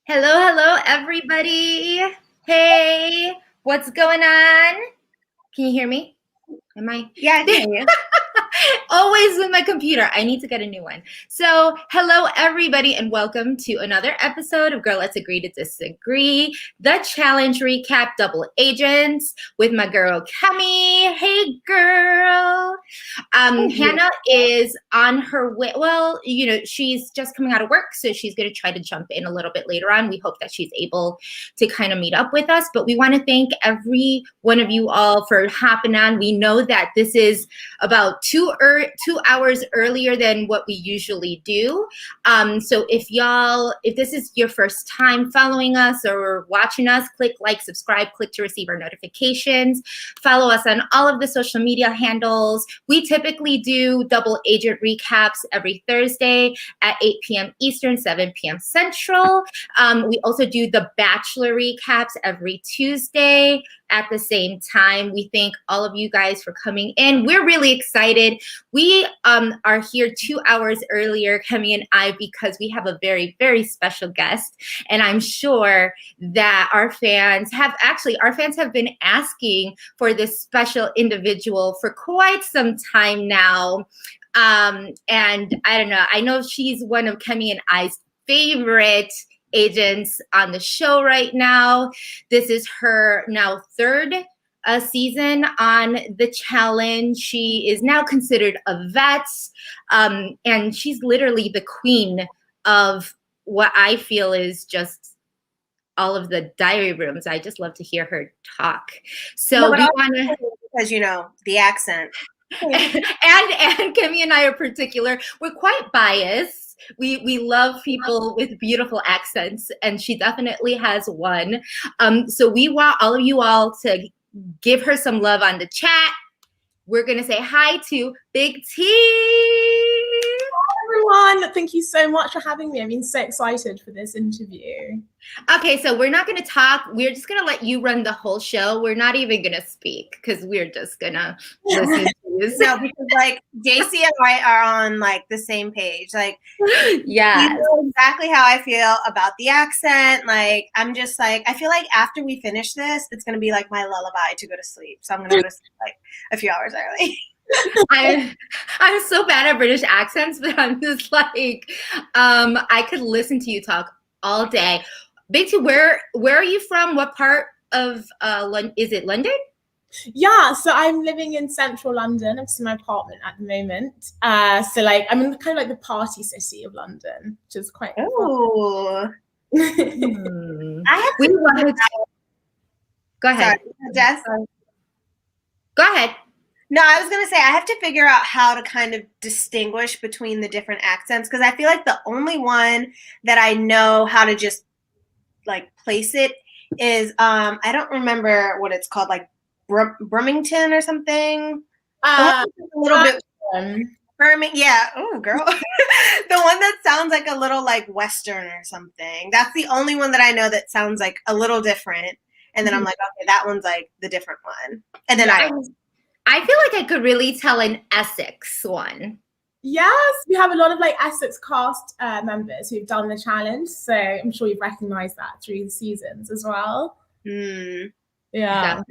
Hello, everybody. Hey, what's going on? Can you hear me? Am I? Yeah, I can hear you. Always with my computer. I need to get a new one. So, hello, everybody, and welcome to another episode of Girl Let's Agree to Disagree, the challenge recap double agents with my girl, Kemi. Hey, girl. Hannah is on her way. Well, she's just coming out of work, so she's going to try to jump in a little bit later on. We hope that she's able to kind of meet up with us, but we want to thank every one of you all for hopping on. We know that this is about 2 hours earlier than what we usually do. So if this is your first time following us or watching us, click like, subscribe, click to receive our notifications. Follow us on all of the social media handles. We typically do double agent recaps every Thursday at 8 p.m. Eastern, 7 p.m. Central. We also do the Bachelor recaps every Tuesday at the same time. We thank all of you guys for coming in. We're really excited. We are here 2 hours earlier, Kemi and I, because we have a very, very special guest. And I'm sure that our fans have been asking for this special individual for quite some time now. And I don't know, I know she's one of Kemi and I's favorite agents on the show right now. This is her now third season on the challenge. She is now considered a vet, and she's literally the queen of what I feel is just all of the diary rooms. I just love to hear her talk. So we want to, because the accent. and Kemi and I in particular, we're quite biased. We love people with beautiful accents, and she definitely has one. So we want all of you all to give her some love on the chat. We're going to say hi to Big T. Hi, everyone. Thank you so much for having me. I'm so excited for this interview. Okay, so we're not going to talk. We're just going to let you run the whole show. We're not even going to speak because we're just going to listen to you. No, because JC and I are on the same page. Yeah, you know exactly how I feel about the accent. I'm just I feel like after we finish this, it's going to be my lullaby to go to sleep. So I'm going to go to sleep a few hours early. I'm so bad at British accents, but I'm just I could listen to you talk all day. Big T, where are you from? What part of London? Is it London? Yeah, so I'm living in central London. I'm just in my apartment at the moment. So I'm in kind of the party city of London, which is quite fun. Go ahead. Sorry, Jess. Go ahead. No, I was going to say I have to figure out how to kind of distinguish between the different accents, because I feel like the only one that I know how to just place it is I don't remember what it's called, Brummington or something. A little bit Birmingham. Yeah. Oh, girl. The one that sounds a little Western or something. That's the only one that I know that sounds a little different. And then I'm okay, that one's the different one. And then I feel like I could really tell an Essex one. Yes, we have a lot of Essex cast members who've done the challenge, so I'm sure you've recognized that through the seasons as well. Yeah.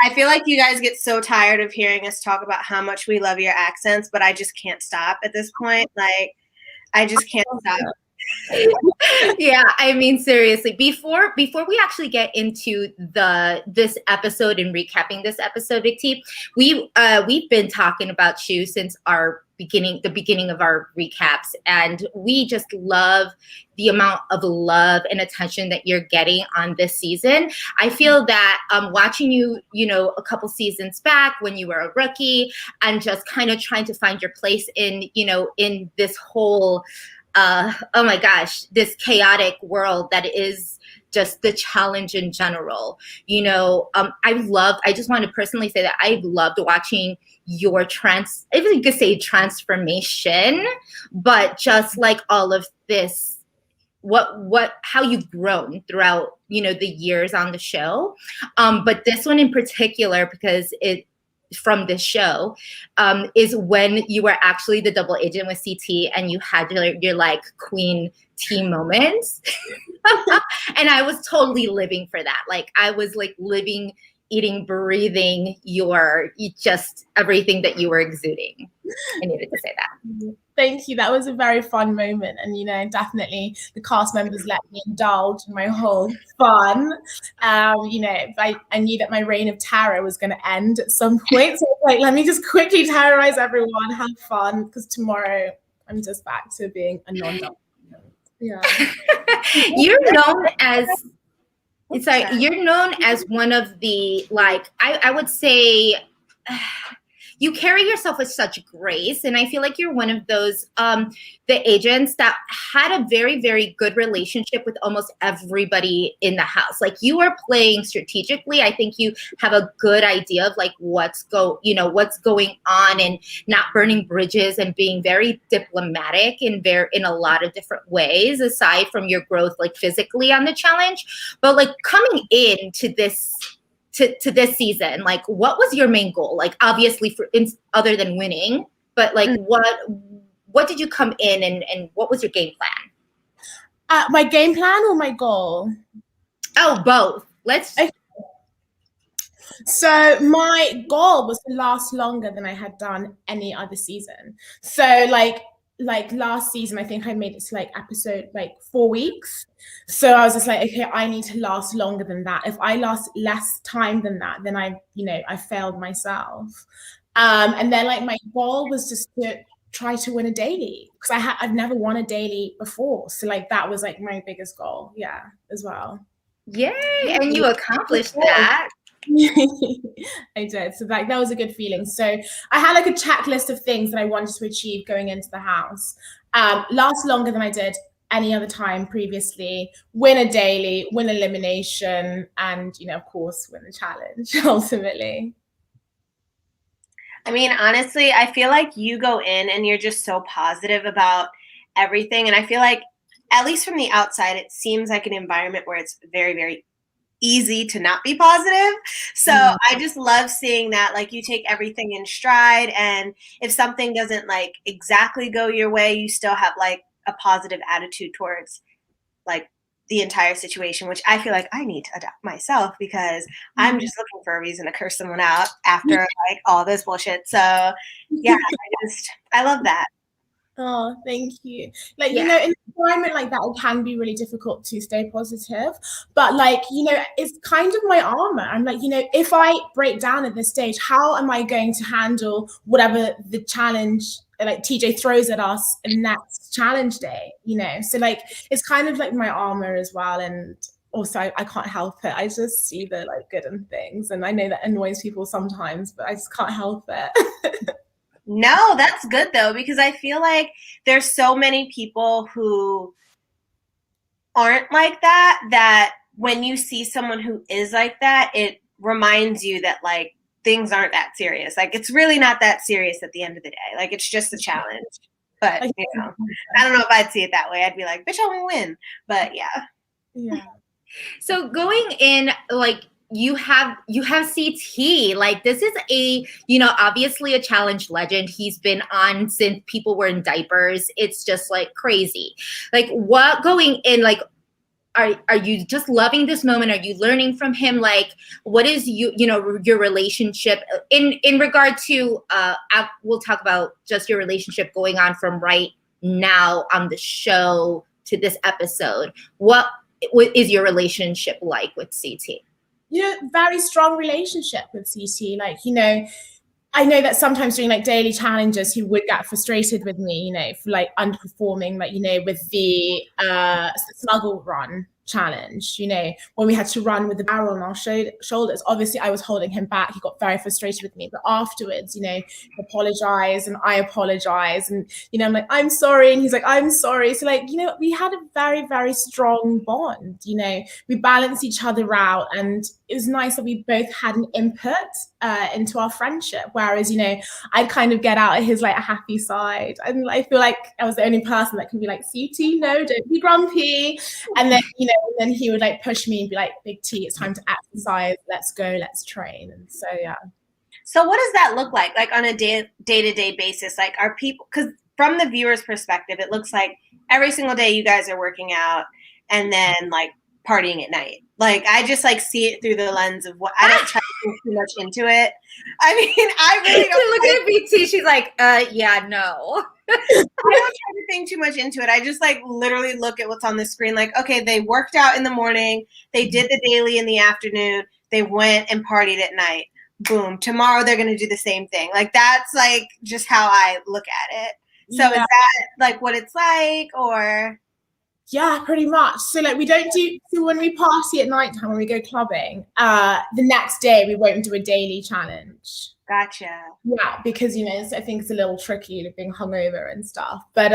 I feel like you guys get so tired of hearing us talk about how much we love your accents, but I just can't stop at this point. I just can't stop. Yeah, I mean, seriously, before we actually get into this episode and recapping this episode, Big T, we've been talking about you since the beginning of our recaps, and we just love the amount of love and attention that you're getting on this season. I feel that watching you, a couple seasons back when you were a rookie and just kind of trying to find your place in this whole oh my gosh, this chaotic world that is just the challenge in general. I just want to personally say that I loved watching your if you could say transformation, but just all of this, how you've grown throughout, the years on the show. But this one in particular, because from this show is when you were actually the double agent with CT and you had your queen team moments. And I was totally living for that. Like I was like living, eating, breathing just everything that you were exuding. I needed to say that. Thank you. That was a very fun moment. And, definitely the cast members let me indulge in my whole fun. I knew that my reign of terror was going to end at some point. So like, let me just quickly terrorize everyone, have fun, because tomorrow I'm just back to being a non-dominant. Yeah. You're known as you're known as one of the, like, I would say you carry yourself with such grace, and I feel like you're one of those the agents that had a very, very good relationship with almost everybody in the house. Like you are playing strategically. I think you have a good idea of like what's going on, and not burning bridges, and being very diplomatic in a lot of different ways, aside from your growth like physically on the challenge. But like coming into this to this season, like what was your main goal? Like obviously other than winning, but like what did you come in and what was your game plan? My game plan or my goal? Oh, both. So my goal was to last longer than I had done any other season. So like last season, I think I made it to like episode like 4 weeks. So I was just like, okay, I need to last longer than that. If I last less time than that, then I failed myself. And then like my goal was just to try to win a daily, because I've never won a daily before. So like that was like my biggest goal, as well. Yay! And you accomplished that. I did. So that was a good feeling. So I had like a checklist of things that I wanted to achieve going into the house. Last longer than I did any other time previously, win a daily, win elimination, and of course win the challenge ultimately. I mean, honestly, I feel like you go in and you're just so positive about everything. And I feel like, at least from the outside, it seems like an environment where it's very, very easy to not be positive. So I just love seeing that, like, you take everything in stride, and if something doesn't like exactly go your way, you still have like a positive attitude towards like the entire situation, which I feel like I need to adopt myself, because I'm just looking for a reason to curse someone out after like all this bullshit. So yeah, I love that. Oh, thank you. Like, in an environment like that, it can be really difficult to stay positive. But like, it's kind of my armor. I'm like, if I break down at this stage, how am I going to handle whatever the challenge like TJ throws at us in next challenge day, So like, it's kind of like my armor as well. And also I can't help it. I just see the like good in things. And I know that annoys people sometimes, but I just can't help it. No, that's good though, because I feel like there's so many people who aren't like that when you see someone who is like that, it reminds you that like things aren't that serious. Like it's really not that serious at the end of the day. Like it's just a challenge. But I don't know if I'd see it that way. I'd be like, bitch, I want to win. But yeah. So going in, like, you have CT, like this is obviously a challenge legend. He's been on since people were in diapers. It's just like crazy. Like what going in, like are you just loving this moment? Are you learning from him? Like what is your relationship in regard to we'll talk about just your relationship going on from right now on the show to this episode. What is your relationship like with CT? Very strong relationship with CT. Like, I know that sometimes during like daily challenges, he would get frustrated with me, for like underperforming, like, with the snuggle run challenge, when we had to run with the barrel on our shoulders. Obviously, I was holding him back. He got very frustrated with me. But afterwards, he apologized and I apologized. And, I'm like, I'm sorry. And he's like, I'm sorry. So like, we had a very, very strong bond. We balanced each other out. And it was nice that we both had an input into our friendship. Whereas, I'd kind of get out at his like happy side. And I feel like I was the only person that can be like, CT, no, don't be grumpy. And then, and then he would like push me and be like, Big T, it's time to exercise. Let's go, let's train. And so, yeah. So what does that look like on a day-to-day basis? Like are people, because from the viewer's perspective, it looks like every single day you guys are working out and then like partying at night. Like I just like see it through the lens of what I don't try to think too much into it. I mean, I really don't look at BT. She's like, yeah, no. I don't try to think too much into it. I just like literally look at what's on the screen. Like, okay, they worked out in the morning, they did the daily in the afternoon, they went and partied at night. Boom. Tomorrow they're gonna do the same thing. Like that's like just how I look at it. So is that like what it's like, or? Yeah, pretty much. So like we don't do, so when we party at nighttime, when we go clubbing, the next day we won't do a daily challenge. Gotcha. Yeah, because I think it's a little tricky being hungover and stuff. But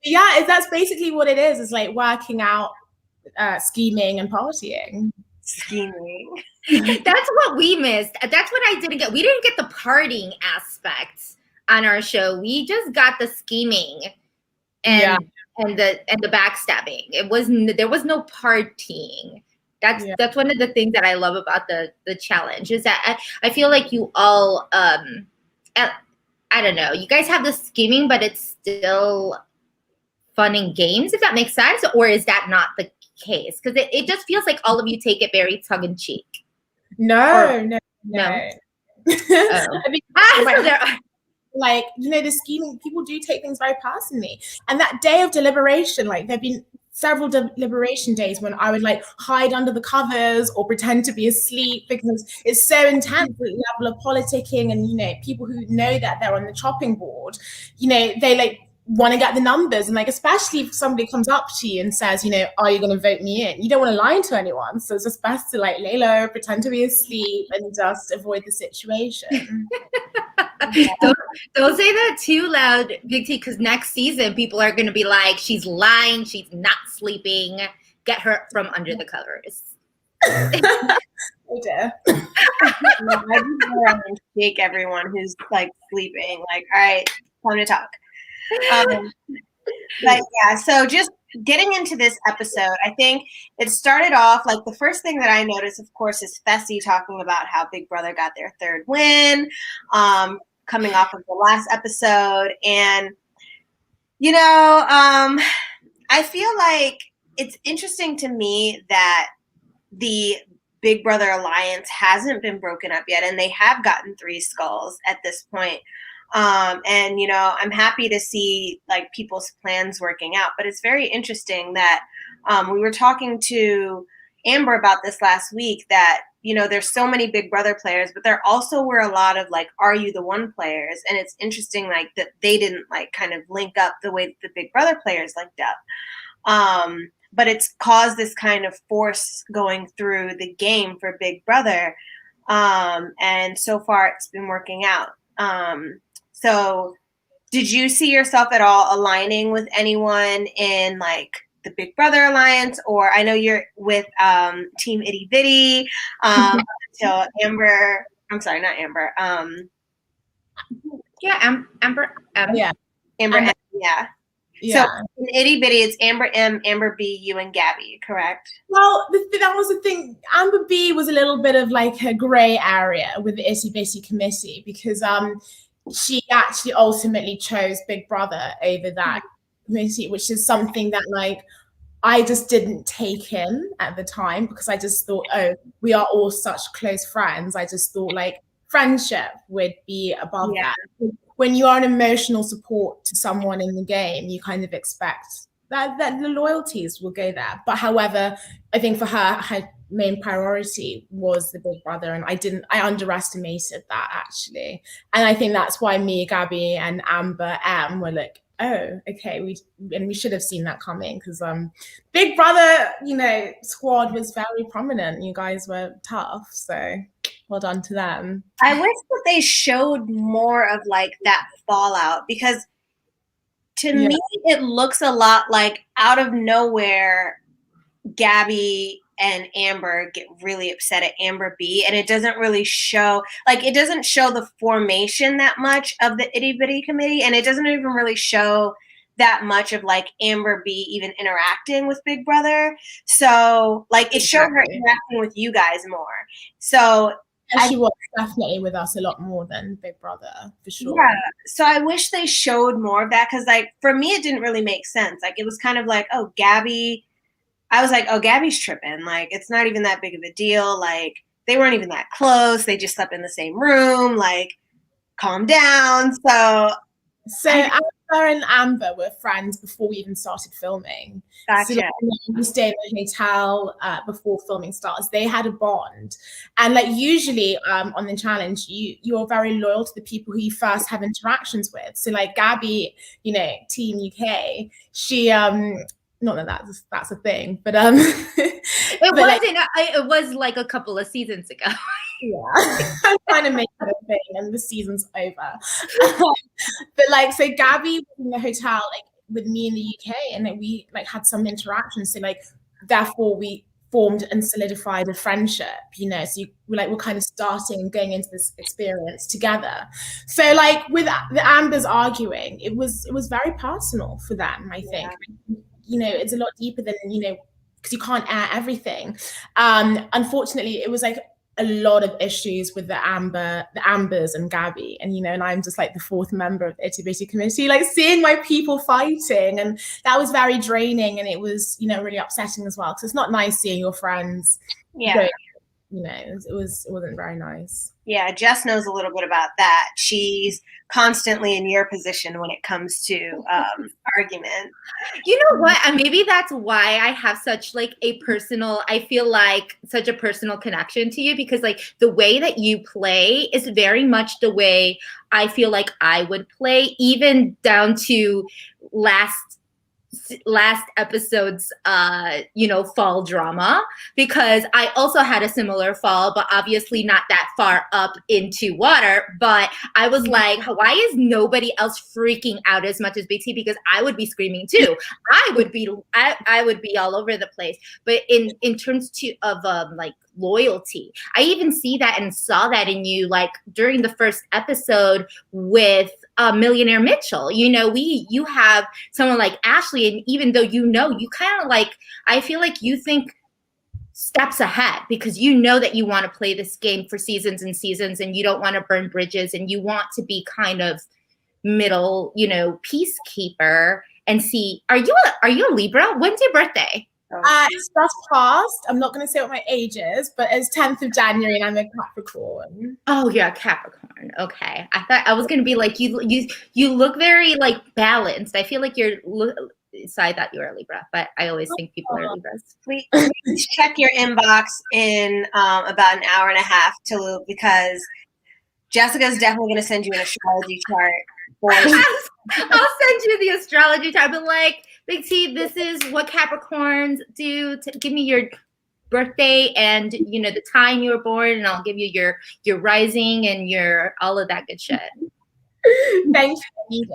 yeah, that's basically what it is. It's like working out, scheming and partying. Scheming. That's what we missed. That's what I didn't get. We didn't get the partying aspect on our show. We just got the scheming and the backstabbing. There was no partying. That's one of the things that I love about the challenge is that I feel like you all I don't know, you guys have the scheming, but it's still fun and games, if that makes sense, or is that not the case? Because it just feels like all of you take it very tongue in cheek. No. Oh. I mean, so there are. Like, the scheming, people do take things very personally. And that day of deliberation, like there've been several deliberation days when I would like hide under the covers or pretend to be asleep because it's so intense, the level of politicking, and people who know that they're on the chopping board, they like want to get the numbers, and like especially if somebody comes up to you and says, are you going to vote me in? You don't want to lie to anyone, so it's just best to like lay low, pretend to be asleep, and just avoid the situation. Don't say that too loud, Big T, because next season people are going to be like, she's lying, she's not sleeping, get her from under the covers. Oh dear. I just want to shake everyone who's like sleeping. Like, all right, time to talk. But yeah, so just getting into this episode, I think it started off like the first thing that I noticed, of course, is Fessy talking about how Big Brother got their third win, coming off of the last episode. And, I feel like it's interesting to me that the Big Brother alliance hasn't been broken up yet, and they have gotten 3 skulls at this point. And I'm happy to see like people's plans working out, but it's very interesting that we were talking to Amber about this last week, that there's so many Big Brother players, but there also were a lot of like Are You the One players, and it's interesting like that they didn't like kind of link up the way that the Big Brother players linked up. But it's caused this kind of force going through the game for Big Brother, and so far it's been working out. So did you see yourself at all aligning with anyone in like the Big Brother alliance? Or I know you're with Team Itty Bitty until Amber. I'm sorry, not Amber. Yeah, Amber. Yeah. Amber M, yeah. So in Itty Bitty, it's Amber M, Amber B, you, and Gabby, correct? Well, that was the thing. Amber B was a little bit of like a grey area with the Itty Bitty committee because she actually ultimately chose Big Brother over that committee, which is something that like I just didn't take in at the time because I just thought, oh, we are all such close friends. I just thought like friendship would be above that. When you are an emotional support to someone in the game, you kind of expect that the loyalties will go there. But however, I think for her main priority was the Big Brother, and I underestimated that actually. And I think that's why me, Gabby, and Amber M were like, oh, okay, we should have seen that coming because Big Brother, squad was very prominent. You guys were tough, so well done to them. I wish that they showed more of like that fallout, because to me it looks a lot like out of nowhere Gabby and Amber get really upset at Amber B, and it doesn't really show, like it doesn't show the formation that much of the Itty Bitty committee, and it doesn't even really show that much of like Amber B even interacting with Big Brother. So like it showed her interacting with you guys more. So she was definitely with us a lot more than Big Brother, for sure. Yeah. So I wish they showed more of that because, like, for me, it didn't really make sense. Like, it was kind of like, oh, Gabby. I was like, oh, Gabby's tripping. Like, it's not even that big of a deal. Like, they weren't even that close. They just slept in the same room. Like, calm down. So Amber and Amber were friends before we even started filming. Gotcha. So we stayed in the hotel before filming starts. They had a bond, and like usually on the challenge, you're very loyal to the people who you first have interactions with. So like Gabby, Team UK, she not that that's a thing, but it wasn't. Like, it was like a couple of seasons ago. Yeah, I'm trying to make it a thing, and the season's over. But like, so Gabby was in the hotel like with me in the UK, and then we like had some interactions. So like, therefore, we formed and solidified a friendship. So we're kind of starting and going into this experience together. So like with the Ambers arguing, it was very personal for them. I think, it's a lot deeper than because you can't air everything. Unfortunately, it was like a lot of issues with the Ambers and Gabby, and I'm just like the fourth member of the Itty Bitty committee, like seeing my people fighting, and that was very draining, and it was really upsetting as well because it's not nice seeing your friends. It wasn't very nice. Yeah, Jess knows a little bit about that. She's constantly in your position when it comes to argument. You know what? And maybe that's why I have such like I feel like such a personal connection to you, because like the way that you play is very much the way I feel like I would play, even down to last episode's fall drama, because I also had a similar fall, but obviously not that far up into water. But I was like, why is nobody else freaking out as much as BT? Because I would be screaming too. I would be all over the place. But in terms of like loyalty, I even see that and saw that in you, like during the first episode with Millionaire Mitchell. You have someone like Ashley, and even though you kind of like, I feel like you think steps ahead because that you want to play this game for seasons and seasons, and you don't want to burn bridges, and you want to be kind of middle, peacekeeper. And see, are you a Libra? When's your birthday? It's just passed. I'm not going to say what my age is, but it's 10th of January and I'm a Capricorn. Oh, yeah, Capricorn. Okay. I thought I was going to be like, you look very like balanced. I feel like so I thought you were a Libra, but I always think people are Libras. Please check your inbox in about an hour and a half, Tulu, because Jessica's definitely going to send you an astrology chart. I'll send you the astrology chart, but like, Big T, this is what Capricorns do. Give me your birthday and the time you were born, and I'll give you your rising and your all of that good shit. Thank you.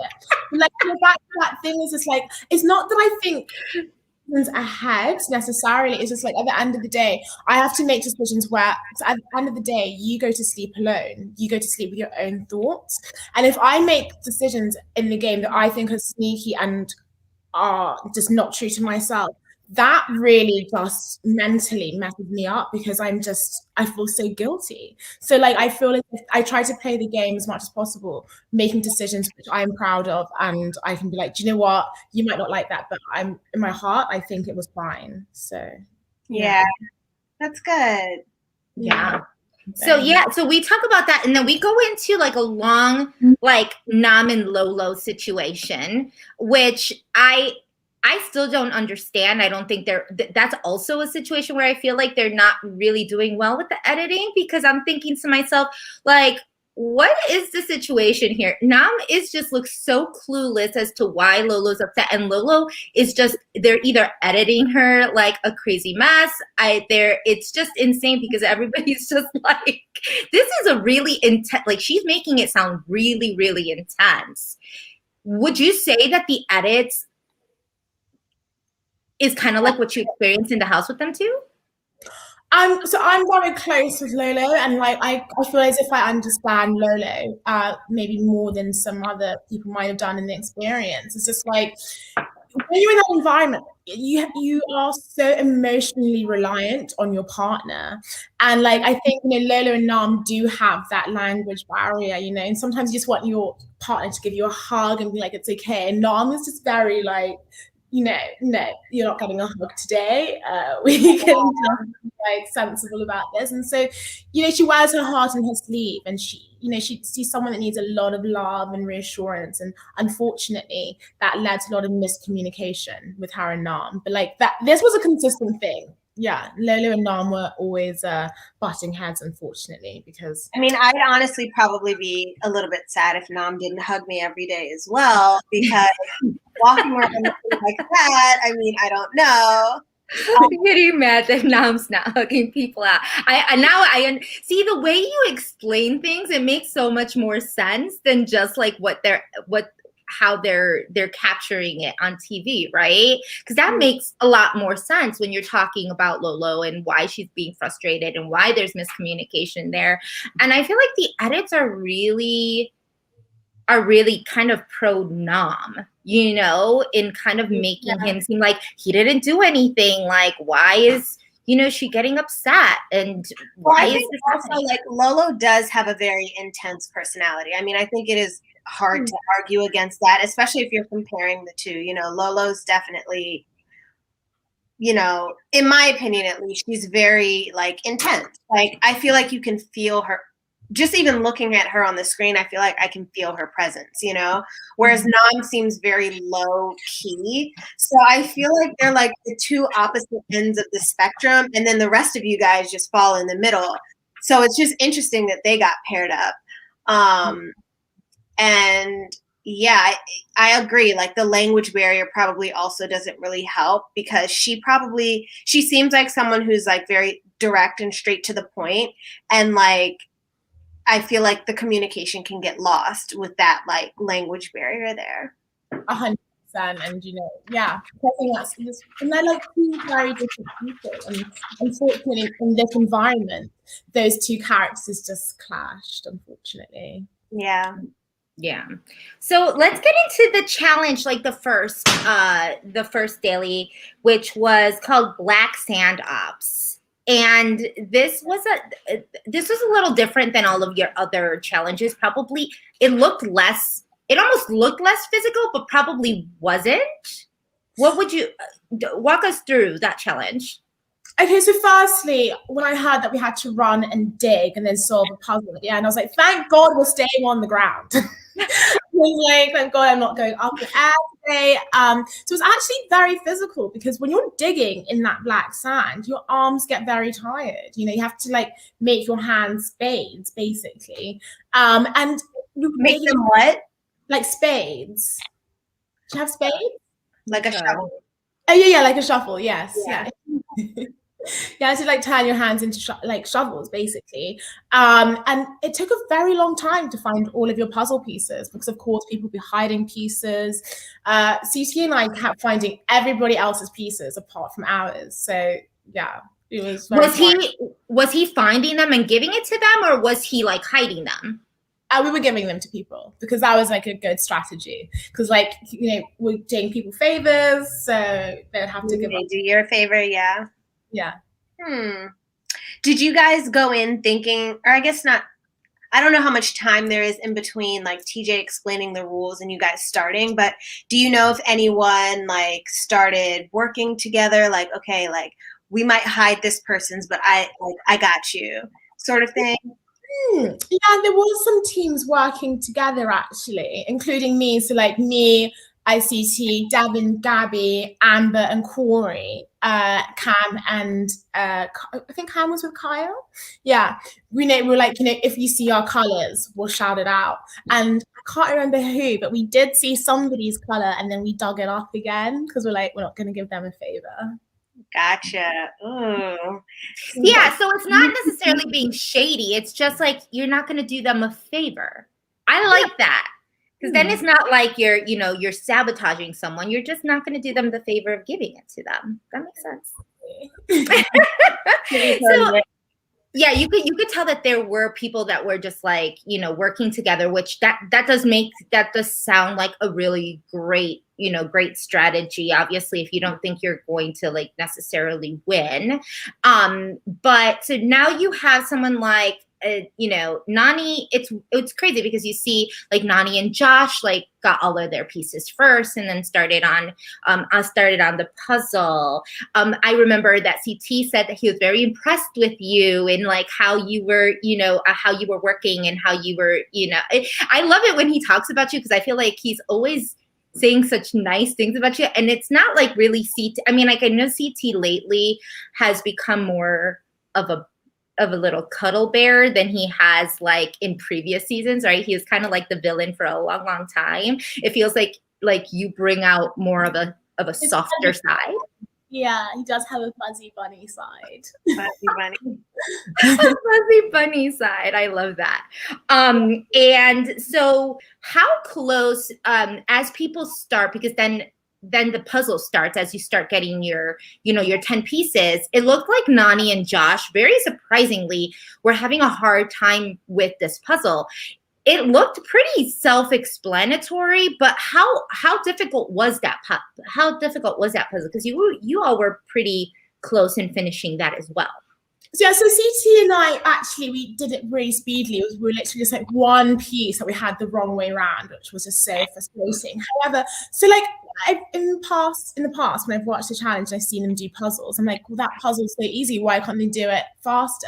Like that thing is just like, it's not that I think ahead necessarily. It's just like at the end of the day, I have to make decisions where at the end of the day, you go to sleep alone. You go to sleep with your own thoughts. And if I make decisions in the game that I think are sneaky and are just not true to myself, that really just mentally messes me up because I feel so guilty. So like, I feel like I try to play the game as much as possible, making decisions which I'm proud of, and I can be like, do you know what? You might not like that, but I'm in my heart, I think it was fine. So yeah. That's good. Yeah. So we talk about that, and then we go into like a long like Nam and Lolo situation, which I still don't understand. I don't think that's also a situation where I feel like they're not really doing well with the editing, because I'm thinking to myself, like, what is the situation here? Nam looks so clueless as to why Lolo's upset, and Lolo is they're either editing her like a crazy mess. It's just insane because everybody's just like, this is a really intense, like she's making it sound really, really intense. Would you say that the edits is kind of like what you experienced in the house with them too? So I'm very close with Lolo, and like I feel as if I understand Lolo maybe more than some other people might have done in the experience. It's just like when you're in that environment, you are so emotionally reliant on your partner. And like, I think, Lolo and Nam do have that language barrier, and sometimes you just want your partner to give you a hug and be like, it's okay. And Nam is just very like, no, you're not getting a hug today. We can just be like sensible about this. And so, she wears her heart on her sleeve, and she's someone that needs a lot of love and reassurance. And unfortunately, that led to a lot of miscommunication with her and Nam. But like this was a consistent thing. Yeah, Lolo and Nam were always butting heads, unfortunately, because I mean, I'd honestly probably be a little bit sad if Nam didn't hug me every day as well, because walking around like that, I mean, I don't know. I'm getting mad that Nam's not hugging people out. I see the way you explain things. It makes so much more sense than just like how they're capturing it on TV, right? Because that makes a lot more sense when you're talking about Lolo and why she's being frustrated and why there's miscommunication there. And I feel like the edits are really kind of pro Nam, in kind of making him seem like he didn't do anything. Like, why is she getting upset? And why is this also like Lolo does have a very intense personality. I mean, I think it is hard to argue against that, especially if you're comparing the two. Lolo's definitely, in my opinion at least, she's very like intense. Like, I feel like you can feel her. Just even looking at her on the screen, I feel like I can feel her presence, whereas Nam seems very low key. So I feel like they're like the two opposite ends of the spectrum, and then the rest of you guys just fall in the middle. So it's just interesting that they got paired up. And yeah, I agree. Like, the language barrier probably also doesn't really help, because she seems like someone who's like very direct and straight to the point, and like, I feel like the communication can get lost with that like language barrier there. 100%. And yeah, I think and they're like two very different people. And unfortunately, in this environment, those two characters just clashed, unfortunately. Yeah. Yeah. So let's get into the challenge, like the first daily, which was called Black Sand Ops. And this was a little different than all of your other challenges. Probably it almost looked less physical, but probably wasn't. What would you walk us through that challenge? Okay, so firstly, when I heard that we had to run and dig and then solve a puzzle at the end, I was like, thank God we're staying on the ground. I was like, thank God I'm not going up the air today. So it's actually very physical, because when you're digging in that black sand, your arms get very tired. You have to like make your hands spades, basically. And you make them what? Like spades. Do you have spades? Like a shovel. Oh yeah, like a shovel. Yes, yeah. Yeah, to like turn your hands into like shovels, basically. And it took a very long time to find all of your puzzle pieces, because of course people be hiding pieces. CC and I kept finding everybody else's pieces apart from ours. So yeah, it was. Was he finding them and giving it to them, or was he like hiding them? We were giving them to people, because that was like a good strategy. Because like we're doing people favors, so they'd have to give. They do you a favor, yeah. Yeah. Did you guys go in thinking, or I guess not, I don't know how much time there is in between like TJ explaining the rules and you guys starting, but do you know if anyone like started working together, like, okay, like we might hide this person's, but I got you, sort of thing? Yeah, there was some teams working together actually, including me. So like me, ICT, Devin, Gabby, Amber, and Corey, Cam, and I think Cam was with Kyle. Yeah, we were like, if you see our colors, we'll shout it out. And I can't remember who, but we did see somebody's color, and then we dug it up again, because we're like, we're not going to give them a favor. Gotcha. Ooh. Yeah, so it's not necessarily being shady. It's just like you're not going to do them a favor. I like that. Because then it's not like you're sabotaging someone. You're just not going to do them the favor of giving it to them. That makes sense. So, yeah, you could tell that there were people that were just like, working together, which that does sound like a really great great strategy, obviously, if you don't think you're going to like necessarily win. But so now you have someone like Nani. It's crazy because you see like Nani and Josh like got all of their pieces first and then started on the puzzle. I remember that CT said that he was very impressed with you and like how you were working and how you were, I love it when he talks about you because I feel like he's always saying such nice things about you. And it's not like really CT. I mean, like I know CT lately has become more of a little cuddle bear than he has like in previous seasons, right? He was kind of like the villain for a long, long time. It feels like you bring out more of a softer side. Yeah, he does have a fuzzy bunny side. Fuzzy bunny. Fuzzy bunny side. I love that. And so how close, as people start, because then the puzzle starts as you start getting your 10 pieces. It looked like Nani and Josh, very surprisingly, were having a hard time with this puzzle. It looked pretty self-explanatory, but how difficult was that how difficult was that puzzle? Because you all were pretty close in finishing that as well. So CT and I actually, we did it really speedily. We were literally just like one piece that we had the wrong way around, which was just so frustrating. However, so like in the past, when I've watched the challenge and I've seen them do puzzles, I'm like, well, that puzzle's so easy. Why can't they do it faster?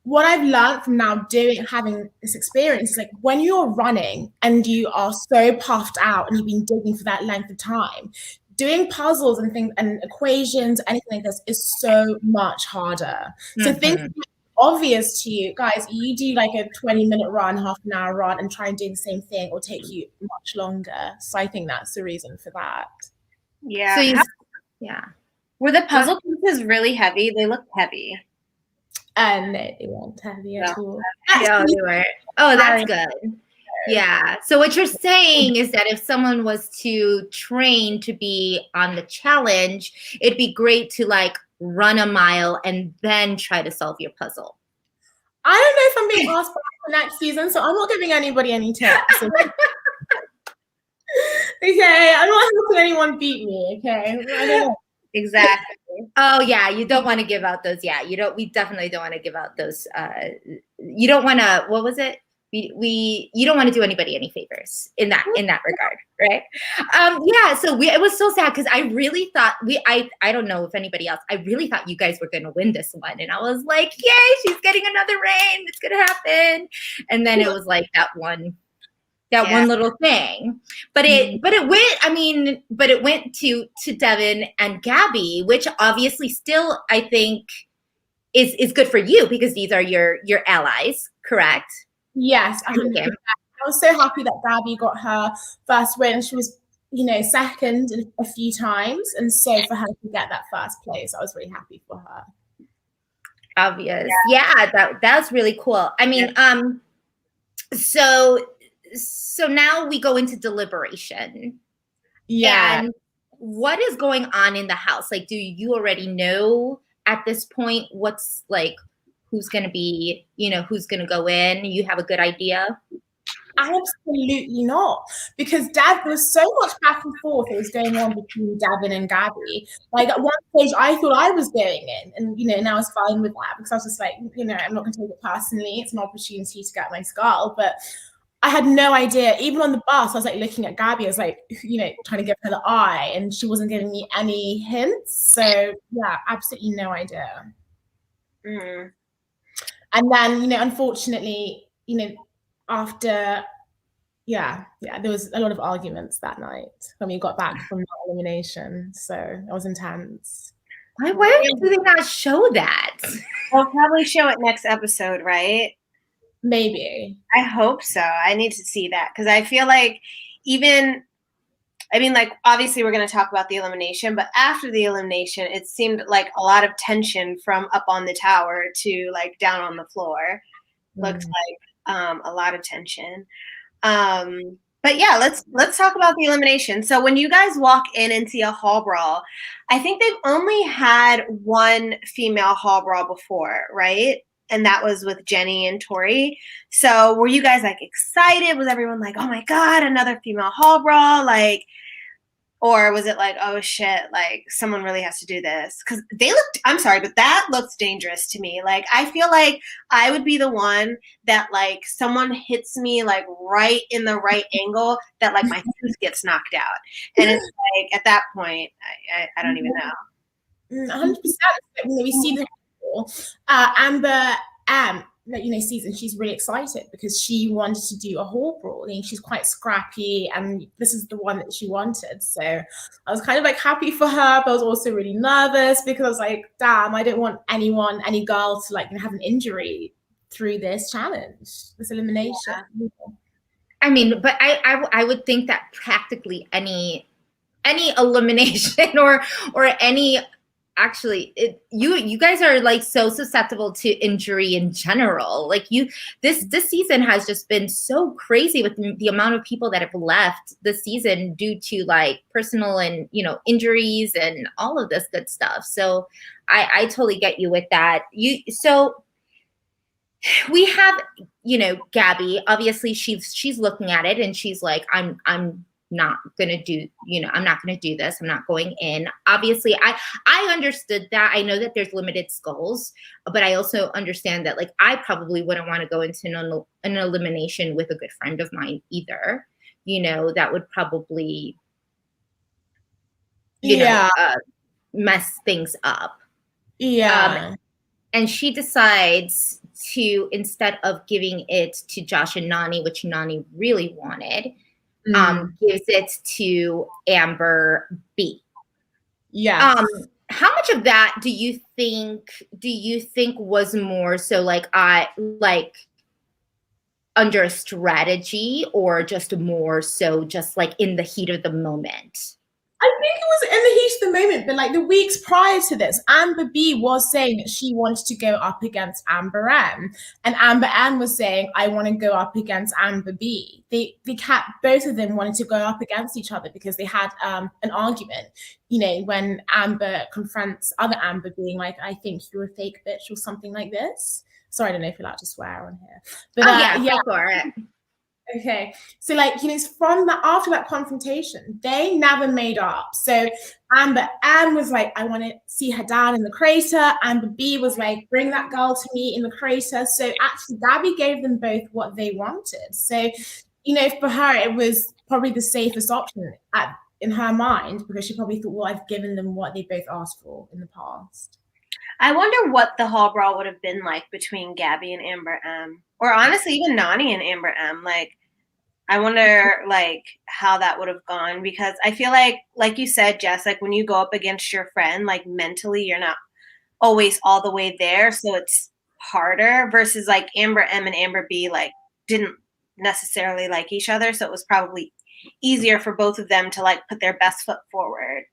What I've learned from now having this experience is like when you're running and you are so puffed out and you've been digging for that length of time, doing puzzles and things and equations, anything like this is so much harder. So things that are obvious to you guys, you do like a 20-minute run, half an hour run and try and do the same thing will take you much longer. So I think that's the reason for that. Yeah. So Were the puzzle pieces really heavy? They looked heavy. And no, they weren't heavy at all. Yeah, they were. Oh, that's good. Yeah. So what you're saying is that if someone was to train to be on the challenge, it'd be great to like run a mile and then try to solve your puzzle. I don't know if I'm being asked for next season, so I'm not giving anybody any tips. Okay, I'm not helping anyone beat me. Okay, I don't know. Exactly. Oh yeah, you don't want to give out those. Yeah, we definitely don't want to give out those. You don't want to. What was it? You don't want to do anybody any favors in that regard, right? Yeah. So it was so sad because I really thought I don't know if anybody else. I really thought you guys were going to win this one, and I was like, yay, she's getting another reign. It's gonna happen. And then it was like that one little thing, but it went to Devin and Gabby, which obviously still I think is good for you because these are your allies, correct? Yes, 100%. I was so happy that Gabby got her first win. She was, second a few times, and so for her to get that first place, I was really happy for her. Obvious, yeah, that's really cool. I mean, so now we go into deliberation. Yeah. And what is going on in the house? Like, do you already know at this point what's like, who's going to be, who's going to go in? You have a good idea? Absolutely not. Because there was so much back and forth that was going on between Devin and Gabby. Like at one stage, I thought I was going in, and and I was fine with that because I was just like, I'm not going to take it personally. It's an opportunity to get my skull, but I had no idea. Even on the bus, I was like looking at Gabby. I was like, trying to give her the eye, and she wasn't giving me any hints. So yeah, absolutely no idea. Mm. And then, unfortunately, after, there was a lot of arguments that night when we got back from the elimination. So it was intense. Why do they not show that? They'll probably show it next episode, right? Maybe. I hope so. I need to see that because I feel like obviously we're going to talk about the elimination, but after the elimination, it seemed like a lot of tension from up on the tower to like down on the floor. Looks like a lot of tension. But yeah, let's talk about the elimination. So when you guys walk in and see a hall brawl, I think they've only had one female hall brawl before, right? And that was with Jenny and Tori. So were you guys like excited? Was everyone like, oh my God, another female hall brawl? Like, Or was it like, oh shit, like someone really has to do this? Because they looked, I'm sorry, but that looks dangerous to me. Like, I feel like I would be the one that, like, someone hits me, like, right in the right angle that, like, my tooth gets knocked out. And it's like, at that point, I don't even know. 100%. We see the Amber season. She's really excited because she wanted to do a hall brawl. She's quite scrappy, and this is the one that she wanted. So I was kind of like happy for her, but I was also really nervous because I was like, damn, I don't want any girl to like have an injury through this challenge, this elimination. Yeah. I mean, but I would think that practically any elimination or any, actually, you guys are like so susceptible to injury in general. Like, this season has just been so crazy with the amount of people that have left the season due to like personal and injuries and all of this good stuff. So I totally get you with that. So we have Gabby. Obviously she's looking at it and she's like, I'm not gonna do, I'm not gonna do this. I'm not going in. Obviously, I understood that. I know that there's limited skulls, but I also understand that, like, I probably wouldn't want to go into an elimination with a good friend of mine either. That would probably, mess things up. Yeah. And she decides to, instead of giving it to Josh and Nany, which Nany really wanted, gives it to Amber B. Yeah. How much of that do you think was more so like under a strategy, or just more so just like in the heat of the moment? I think it was in the heat of the moment, but like the weeks prior to this, Amber B was saying that she wanted to go up against Amber M, and Amber M was saying, I want to go up against Amber B. Both of them wanted to go up against each other because they had an argument, when Amber confronts other Amber, being like, I think you're a fake bitch or something like this. Sorry, I don't know if you're allowed to swear on here. But yeah, go for it. Okay, so like from after that confrontation, they never made up. So Amber M was like, I want to see her down in the crater. Amber B was like, bring that girl to me in the crater. So actually, Gabby gave them both what they wanted. So for her, it was probably the safest option in her mind, because she probably thought, well, I've given them what they both asked for in the past. I wonder what the hall brawl would have been like between Gabby and Amber M, or honestly even Nany and Amber M. Like, I wonder like how that would have gone, because I feel like you said, Jess, like when you go up against your friend, like mentally you're not always all the way there, so it's harder, versus like Amber M and Amber B like didn't necessarily like each other, so it was probably easier for both of them to like put their best foot forward.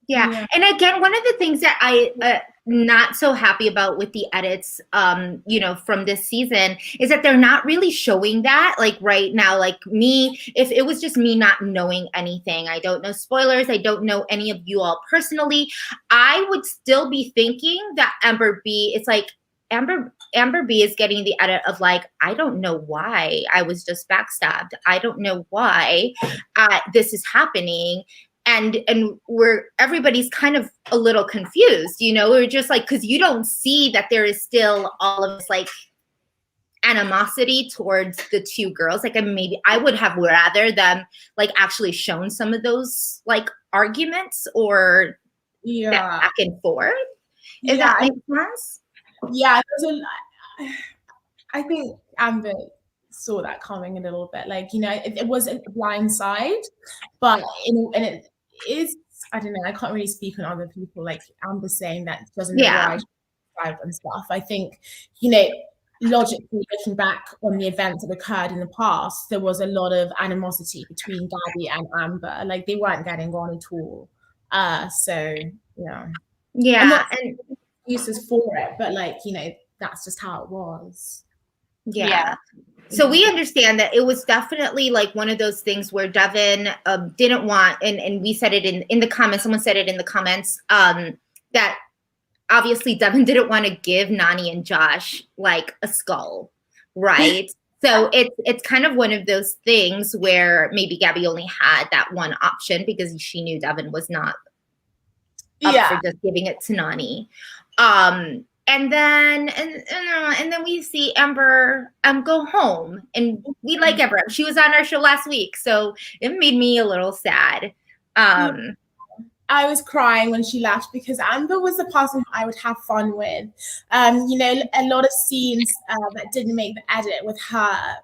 Yeah. And again, one of the things that I not so happy about with the edits, from this season, is that they're not really showing that, like right now. Like me, if it was just me not knowing anything, I don't know spoilers, I don't know any of you all personally, I would still be thinking that Amber B, it's like Amber B is getting the edit of like, I don't know why I was just backstabbed. I don't know why this is happening. And everybody's kind of a little confused, we're just like, because you don't see that there is still all of this like animosity towards the two girls. Like, maybe I would have rather them like actually shown some of those like arguments or that back and forth. If that makes sense. Yeah, I think Amber saw that coming a little bit. Like, it wasn't a blind side, but and it is, I don't know, I can't really speak on other people, like Amber saying that doesn't know why and stuff. I think, logically looking back on the events that occurred in the past, there was a lot of animosity between Gabby and Amber. Like, they weren't getting on at all. So yeah. I'm not saying excuses for it, but like, that's just how it was. Yeah. So we understand that it was definitely like one of those things where Devin didn't want, and we said it in the comments, someone said it in the comments, that obviously Devin didn't want to give Nany and Josh like a skull, right? So it's kind of one of those things where maybe Gabby only had that one option because she knew Devin was not up for just giving it to Nani. And then we see Amber go home, and we like Amber. She was on our show last week, so it made me a little sad. I was crying when she left because Amber was the person I would have fun with. You know, a lot of scenes that didn't make the edit with her,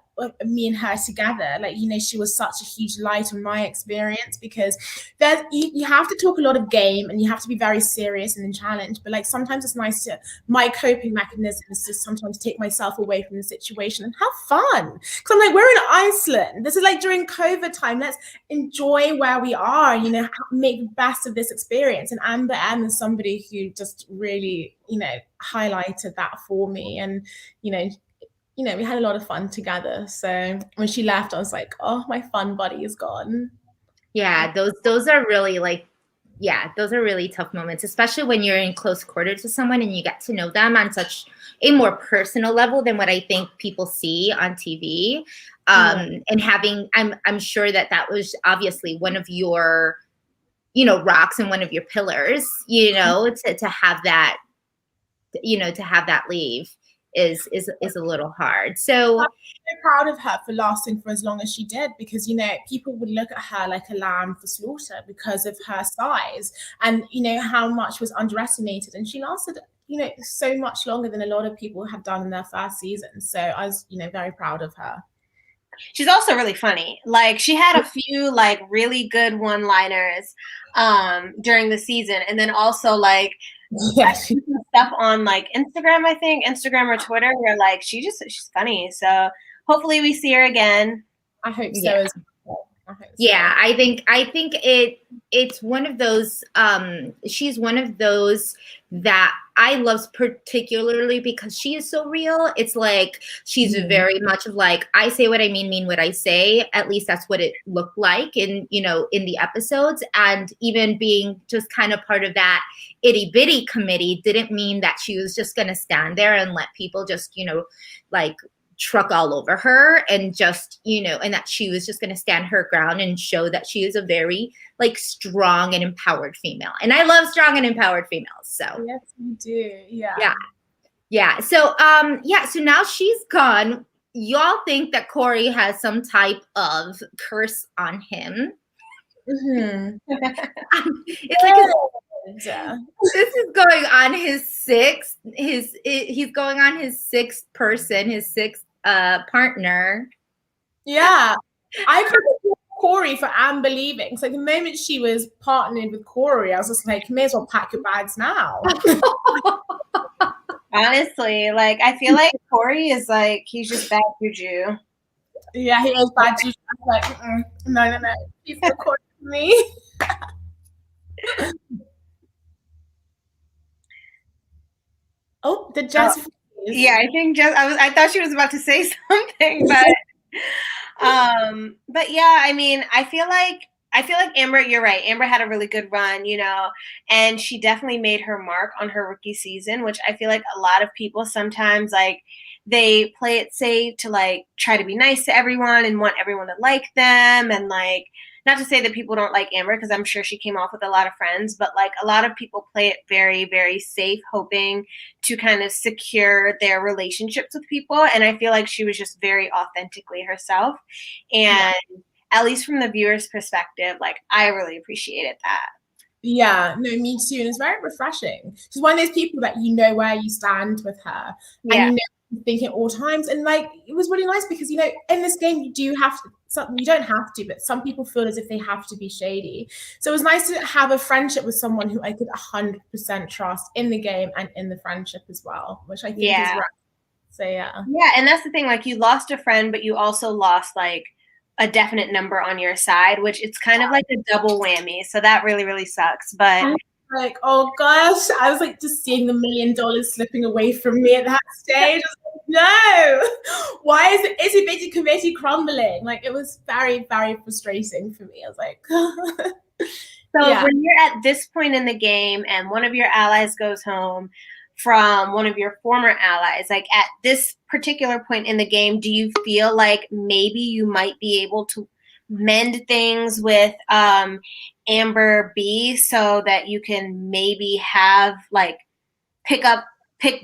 me and her together. Like, you know, she was such a huge light on my experience because you have to talk a lot of game and you have to be very serious and in challenge. But like sometimes it's nice to, my coping mechanism is to sometimes take myself away from the situation and have fun. Because I'm like, we're in Iceland. This is like during COVID time. Let's enjoy where we are, you know, make the best of this experience. And Amber M is somebody who just really, you know, highlighted that for me. And, you know, we had a lot of fun together. So when she left, I was like, oh, my fun buddy is gone. Yeah, those are really like, yeah, those are really tough moments, especially when you're in close quarters with someone and you get to know them on such a more personal level than what I think people see on TV. And having, I'm sure that was obviously one of your, you know, rocks and one of your pillars, you know, to have that, you know, to have that leave is a little hard. So I'm so proud of her for lasting for as long as she did, because, you know, people would look at her like a lamb for slaughter because of her size and, you know, how much was underestimated. And she lasted, you know, so much longer than a lot of people have done in their first season. So I was, you know, very proud of her. She's also really funny. Like, she had a few like really good one-liners during the season, and then also like stuff on like Instagram, I think Instagram or Twitter, where like she's funny. So hopefully we see her again. I hope so as well. Yeah, I think it's one of those, she's one of those that I love particularly because she is so real. It's like she's very much of like, I say what I mean what I say. At least that's what it looked like in, you know, in the episodes. And even being just kind of part of that itty bitty committee didn't mean that she was just going to stand there and let people just, you know, like truck all over her and just, you know, and that she was just going to stand her ground and show that she is a very like strong and empowered female. And I love strong and empowered females. So yes, you do. Yeah. So so now she's gone. Y'all think that Corey has some type of curse on him. It's like this is going on his sixth. He's going on his sixth person, his sixth partner. Yeah, I could have Corey for Amber leaving. So the moment she was partnered with Corey, I was just like, you may as well pack your bags now. Honestly, like I feel like Corey is like, he's just bad juju. Yeah, he is bad juju. I'm like, no, he's recording me. Oh, the Jess. Yeah, I think Jess. I thought she was about to say something, but yeah, I mean, I feel like Amber. You're right. Amber had a really good run, you know, and she definitely made her mark on her rookie season, which I feel like a lot of people sometimes like they play it safe to like try to be nice to everyone and want everyone to like them, and like. Not to say that people don't like Amber, because I'm sure she came off with a lot of friends, but like a lot of people play it very, very safe, hoping to kind of secure their relationships with people. And I feel like she was just very authentically herself. And at least from the viewer's perspective, like I really appreciated that. Yeah, no, me too. And it's very refreshing. She's one of those people that you know where you stand with her. And you know think at all times. And like it was really nice because, you know, in this game you do have to, you don't have to, but some people feel as if they have to be shady. So it was nice to have a friendship with someone who I could 100% trust in the game and in the friendship as well, which I think is right. So yeah, and that's the thing, like you lost a friend, but you also lost like a definite number on your side, which it's kind of like a double whammy. So that really, really sucks. But like, oh gosh, I was like just seeing the $1 million slipping away from me at that stage. No, why is it Bitty committee crumbling? Like it was very, very frustrating for me. I was like, when you're at this point in the game and one of your allies goes home from one of your former allies, like at this particular point in the game do you feel like maybe you might be able to mend things with Amber B so that you can maybe have like pick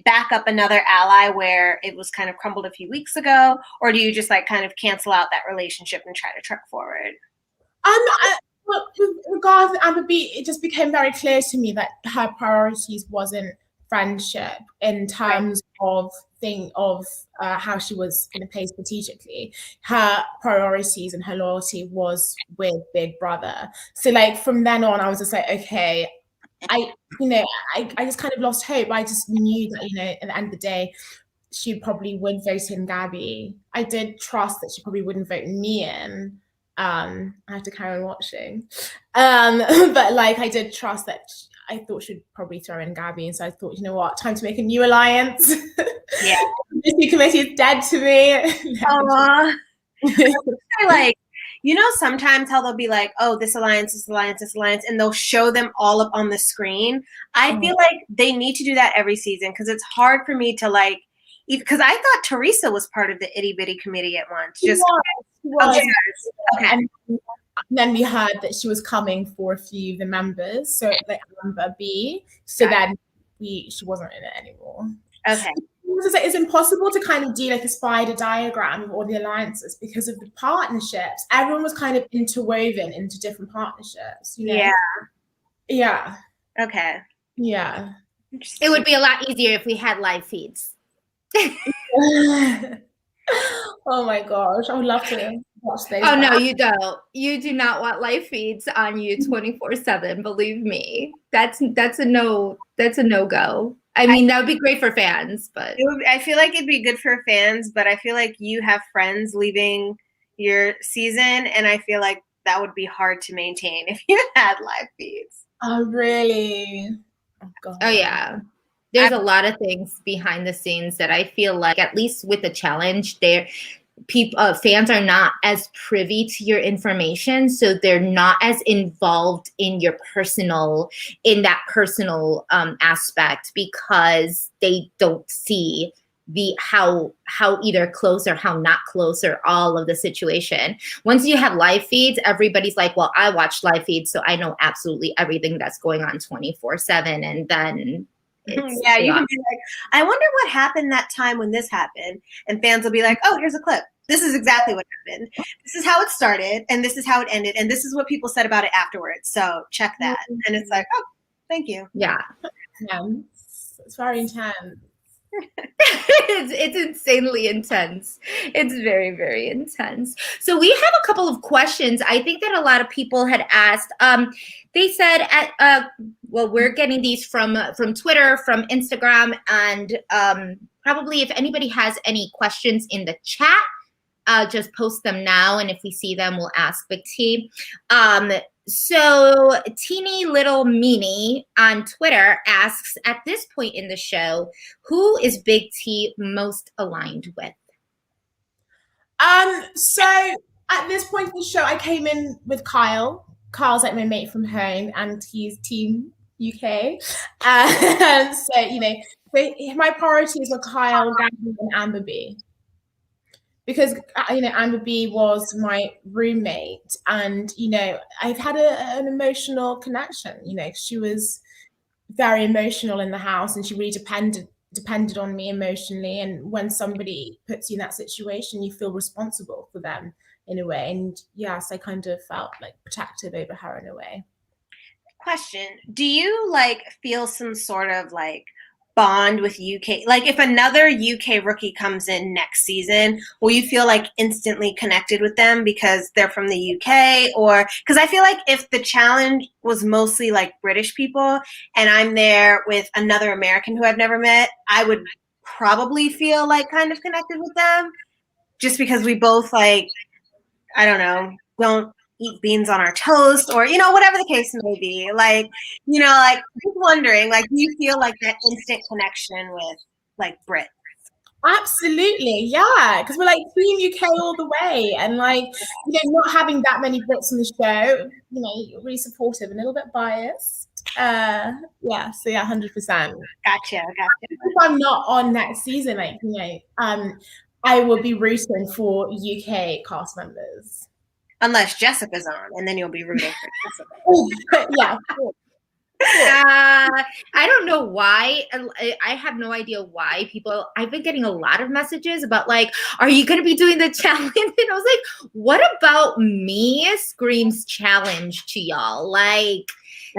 back up another ally where it was kind of crumbled a few weeks ago, or do you just like kind of cancel out that relationship and try to truck forward? Well, with regards to Amber B, it just became very clear to me that her priorities wasn't friendship in terms of how she was going to play strategically. Her priorities and her loyalty was with Big Brother. So like from then on, I was just like, okay, I just kind of lost hope. I just knew that, at the end of the day, she probably would vote in Gabby. I did trust that she probably wouldn't vote me in. I have to carry on watching. But like I did trust that I thought she'd probably throw in Gabby. And so I thought, you know what, time to make a new alliance. Yeah. This new committee is dead to me. Like, sometimes how they'll be like, oh, this alliance, this alliance, this alliance, and they'll show them all up on the screen. I feel like they need to do that every season because it's hard for me to like, because I thought Teresa was part of the itty bitty committee at once. She was. Okay. And then we heard that she was coming for a few of the members, so like Amber B. So then she wasn't in it anymore. Okay. It's impossible to kind of do like a spider diagram of all the alliances because of the partnerships. Everyone was kind of interwoven into different partnerships. Yeah. Yeah. Okay. Yeah. It would be a lot easier if we had live feeds. Oh my gosh, I would love to watch those. Oh no, you don't. You do not want live feeds on you 24/7. Believe me, that's a no. That's a no-go. I mean, that would be great for fans, but I feel like it'd be good for fans. But I feel like you have friends leaving your season, and I feel like that would be hard to maintain if you had live feeds. Oh really? Oh god. Oh yeah. There's a lot of things behind the scenes that I feel like, at least with the challenge, fans are not as privy to your information, so they're not as involved in that personal aspect because they don't see how either close or how not close or all of the situation. Once you have live feeds, everybody's like, well, I watch live feeds, so I know absolutely everything that's going on 24/7, and then you can be like, I wonder what happened that time when this happened. And fans will be like, oh, here's a clip. This is exactly what happened. This is how it started, and this is how it ended, and this is what people said about it afterwards. So check that. And it's like, oh, thank you. Yeah. It's very intense. It's insanely intense. It's very, very intense. So we have a couple of questions I think that a lot of people had asked. They said we're getting these from Twitter, from Instagram, and probably if anybody has any questions in the chat, just post them now, and if we see them, we'll ask Big T. So Teeny Little Meanie on Twitter asks, at this point in the show, who is Big T most aligned with? So at this point in the show, I came in with Kyle. Kyle's like my mate from home, and he's Team UK. So my priorities were Kyle, Gabby, and Amber B. Because Amber B was my roommate, and I've had an emotional connection. She was very emotional in the house, and she really depended on me emotionally. And when somebody puts you in that situation, you feel responsible for them in a way. And yes, I kind of felt like protective over her in a way. Question: do you feel some sort of bond with UK? Like if another UK rookie comes in next season, will you feel instantly connected with them because they're from the UK? Or because I feel like if the challenge was mostly British people and I'm there with another American who I've never met, I would probably feel kind of connected with them just because we both I don't know, don't eat beans on our toast, or whatever the case may be. Just wondering, do you feel that instant connection with Brit? Absolutely, yeah, because we're Team UK all the way, and not having that many Brits on the show, really supportive and a little bit biased. Yeah, so yeah, 100%. Gotcha. If I'm not on next season, like, I will be rooting for UK cast members. Unless Jessica's on, and then you'll be rooting for Jessica. Yeah. I don't know why. I have no idea why people. I've been getting a lot of messages about like, "Are you going to be doing the challenge?" And I was like, "What about me?" Screams challenge to y'all. Like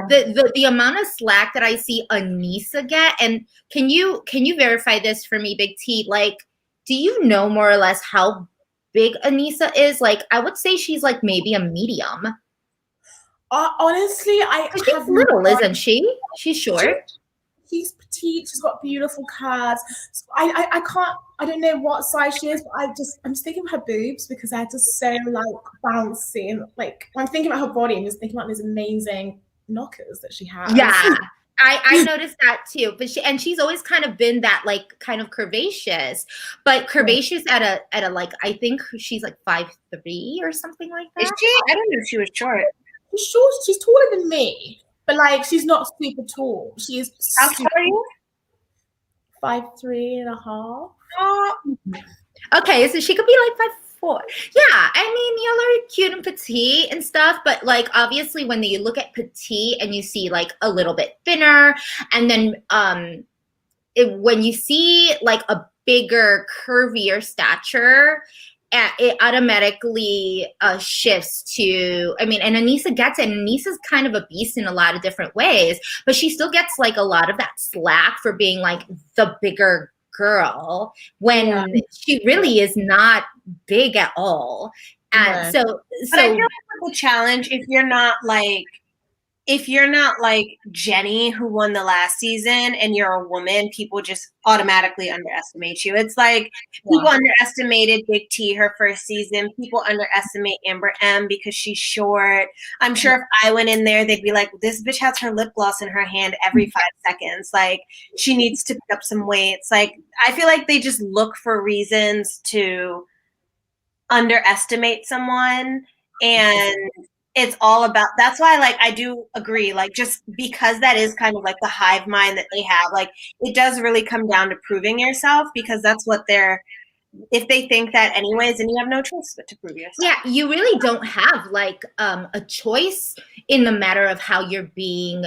the amount of slack that I see Anissa get, and can you verify this for me, Big T? Like, do you know more or less how big Anissa is? Like, I would say she's like maybe a medium. Honestly, I She's have little, no isn't she? She's short. She's petite. She's got beautiful curves. So I can't. I don't know what size she is, but I'm just thinking of her boobs because they're just so like bouncy and like I'm thinking about her body and just thinking about these amazing knockers that she has. Yeah. I noticed that too, but she's always kind of been that like kind of curvaceous, but curvaceous at a like I think she's like 5'3" or something like that. Is she? I don't know if she was short. She's short. She's taller than me, but like she's not super tall. She's How tall are you? 5'3.5". Oh, Okay, so she could be like 5'4". Yeah, I mean, y'all are cute and petite and stuff, but like obviously when you look at petite and you see like a little bit thinner, and then when you see like a bigger, curvier stature, it automatically shifts to, I mean, and Anissa gets it. And Anissa's kind of a beast in a lot of different ways, but she still gets like a lot of that slack for being like the bigger girl when she really is not big at all. And so but I feel like with the challenge, if you're not like Jenny, who won the last season, and you're a woman, people just automatically underestimate you. It's like people underestimated Big T her first season. People underestimate Amber M because she's short. I'm sure if I went in there, they'd be like, this bitch has her lip gloss in her hand every 5 seconds. Like, she needs to pick up some weight. It's like, I feel like they just look for reasons to underestimate someone. And it's all about, that's why like I do agree, like just because that is kind of like the hive mind that they have, like it does really come down to proving yourself, because that's what they're, if they think that anyways, then you have no choice but to prove yourself. Yeah, you really don't have like a choice in the matter of how you're being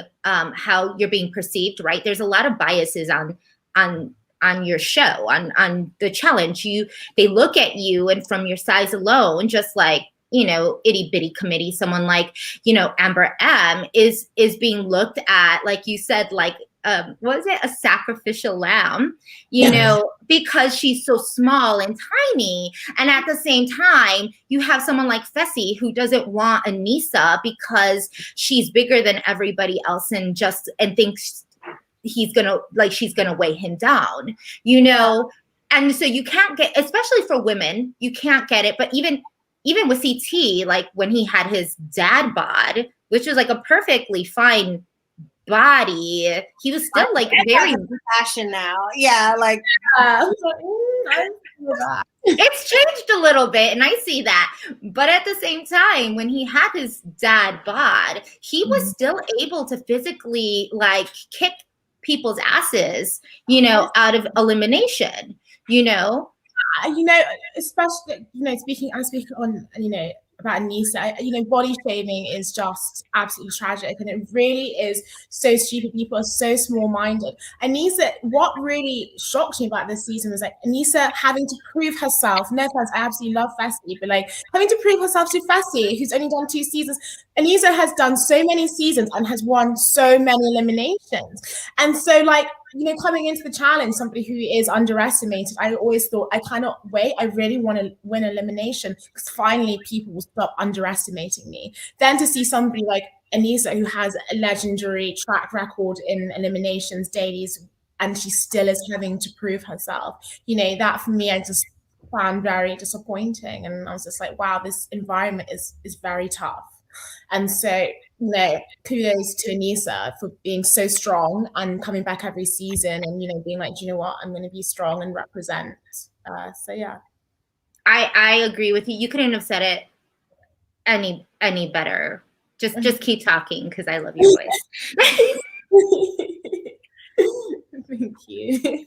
perceived, right? There's a lot of biases on your show, on the challenge. They look at you, and from your size alone, just like, you know, itty bitty committee, someone like, you know, Amber M is being looked at, like you said, like, what is it? A sacrificial lamb, you know, because she's so small and tiny. And at the same time, you have someone like Fessy who doesn't want Anissa because she's bigger than everybody else and thinks she's gonna weigh him down, you know? And so you can't get, especially for women, you can't get it. But even with CT, like when he had his dad bod, which was like a perfectly fine body, he was still like very fashion now. Yeah, like it's changed a little bit, and I see that. But at the same time, when he had his dad bod, he was still able to physically like kick people's asses, you know, out of elimination, you know. You know, especially, you know, I'm speaking on, you know, about Anissa. You know, body shaming is just absolutely tragic, and it really is so stupid. People are so small-minded. Anissa, what really shocked me about this season was like Anissa having to prove herself. No offense, I absolutely love Fessy, but like having to prove herself to Fessy, who's only done 2 seasons. Anissa has done so many seasons and has won so many eliminations, and so like, you know, coming into the challenge, somebody who is underestimated, I always thought, I cannot wait. I really want to win elimination because finally people will stop underestimating me. Then to see somebody like Anissa, who has a legendary track record in eliminations, dailies, and she still is having to prove herself, you know, that for me, I just found very disappointing. And I was just like, wow, this environment is very tough. And so, you know, kudos to Anissa for being so strong and coming back every season and, you know, being like, do you know what, I'm going to be strong and represent. So, yeah. I agree with you. You couldn't have said it any better, Just keep talking because I love your voice. Thank you.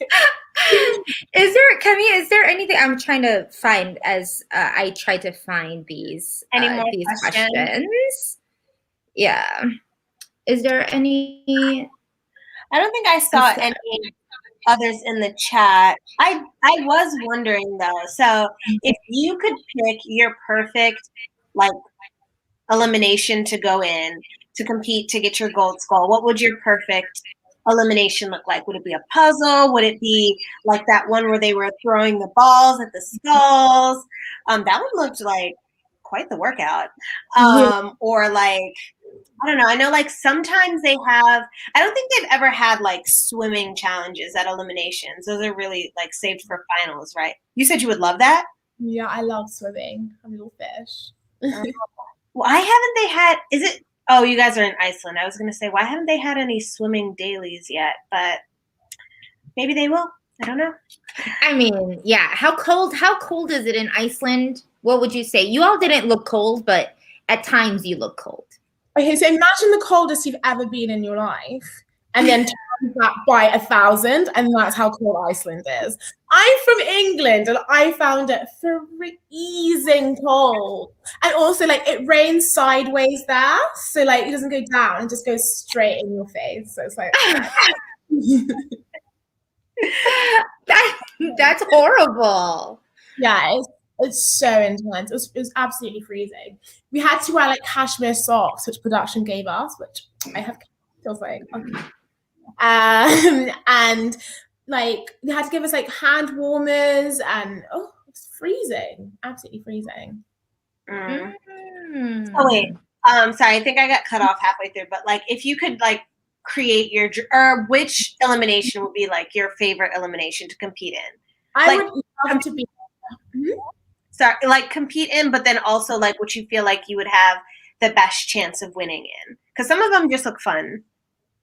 Is there anything I'm trying to find as I try to find these Any more questions? Yeah. Is there any? I don't think I saw any others in the chat. I was wondering though. So if you could pick your perfect like elimination to go in to compete to get your gold skull, what would your perfect elimination look like? Would it be a puzzle? Would it be like that one where they were throwing the balls at the skulls? That one looked like quite the workout. Or like, I don't know. I know like sometimes they have, I don't think they've ever had like swimming challenges at eliminations. Those are really like saved for finals, right? You said you would love that? Yeah, I love swimming. I'm a little fish. Why haven't they had, is it, oh, you guys are in Iceland. I was going to say, why haven't they had any swimming dailies yet? But maybe they will. I don't know. I mean, yeah. How cold is it in Iceland? What would you say? You all didn't look cold, but at times you look cold. Okay, so imagine the coldest you've ever been in your life, and then times that by 1,000, and that's how cold Iceland is. I'm from England, and I found it freezing cold. And also, like, it rains sideways there, so like it doesn't go down; it just goes straight in your face. So it's like. That's horrible. Yeah, it's so intense. It was absolutely freezing. We had to wear like cashmere socks, which production gave us, which I have feels like okay. And like they had to give us like hand warmers, and it's freezing, absolutely freezing. Oh wait, sorry, I think I got cut off halfway through. But like, if you could like create your or which elimination would be like your favorite elimination to compete in? I would love to be. Sorry, like compete in, but then also like what you feel like you would have the best chance of winning in, because some of them just look fun.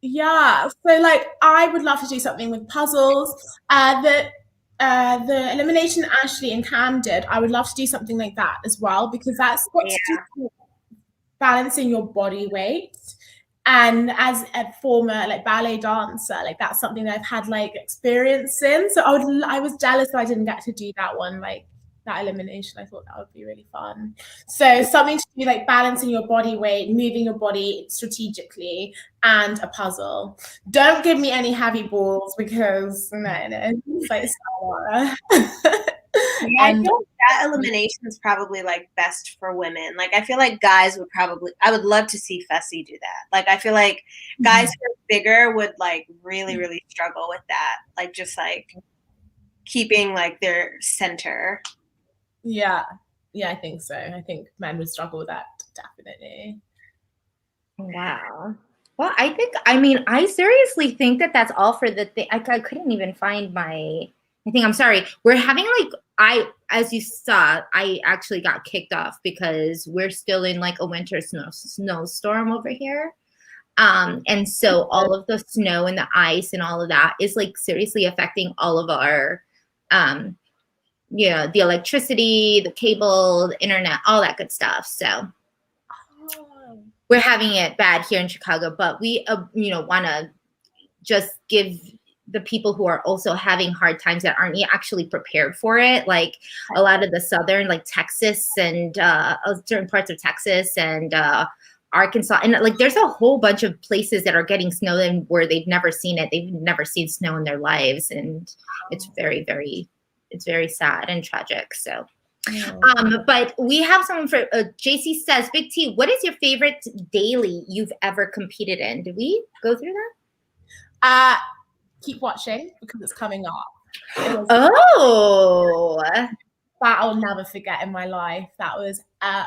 Yeah, so like I would love to do something with puzzles. The elimination Ashley and Cam did, I would love to do something like that as well, because that's got to do with balancing your body weight. And as a former like ballet dancer, like that's something that I've had like experience in. So I was jealous that I didn't get to do that one, like that elimination. I thought that would be really fun. So something to do like balancing your body weight, moving your body strategically, and a puzzle. Don't give me any heavy balls because no, it's like Yeah, I feel like that elimination is probably like best for women. Like I feel like guys would probably, I would love to see Fessy do that. Like I feel like guys who are bigger would like really, really struggle with that. Like just like keeping like their center. Yeah, I think so. I think men would struggle with that definitely. Wow. Well, I seriously think that that's all for the thing. I couldn't even find my thing. I'm sorry. We're having like, as you saw, I actually got kicked off because we're still in like a winter snowstorm over here. And so all of the snow and the ice and all of that is like seriously affecting all of our, the electricity, the cable, the internet, all that good stuff. So we're having it bad here in Chicago, but we, want to just give the people who are also having hard times that aren't actually prepared for it. Like a lot of the southern, like Texas and certain parts of Texas and Arkansas. And like, there's a whole bunch of places that are getting snow and where they've never seen it. They've never seen snow in their lives. And it's very, very, it's very sad and tragic. So, but we have someone for JC says, Big T, what is your favorite daily you've ever competed in? Did we go through that? Keep watching because it's coming up. That I'll never forget in my life. That was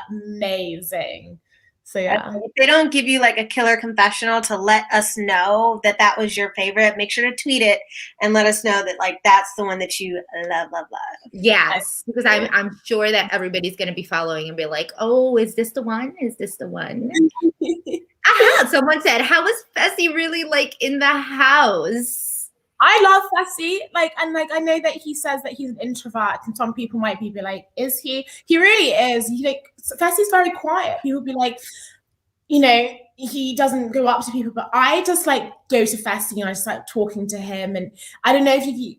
amazing. So yeah. If they don't give you like a killer confessional to let us know that that was your favorite, make sure to tweet it and let us know that like that's the one that you love. Yes, because I'm sure that everybody's going to be following and be like, oh, is this the one? Is this the one? Someone said, how was Fessy really like in the house? I love Fessy, and I know that he says that he's an introvert, and some people might be like, "Is he?" He really is. Fessy's very quiet. People be like, you know, he doesn't go up to people, but I just like go to Fessy and I just like talking to him. And I don't know if you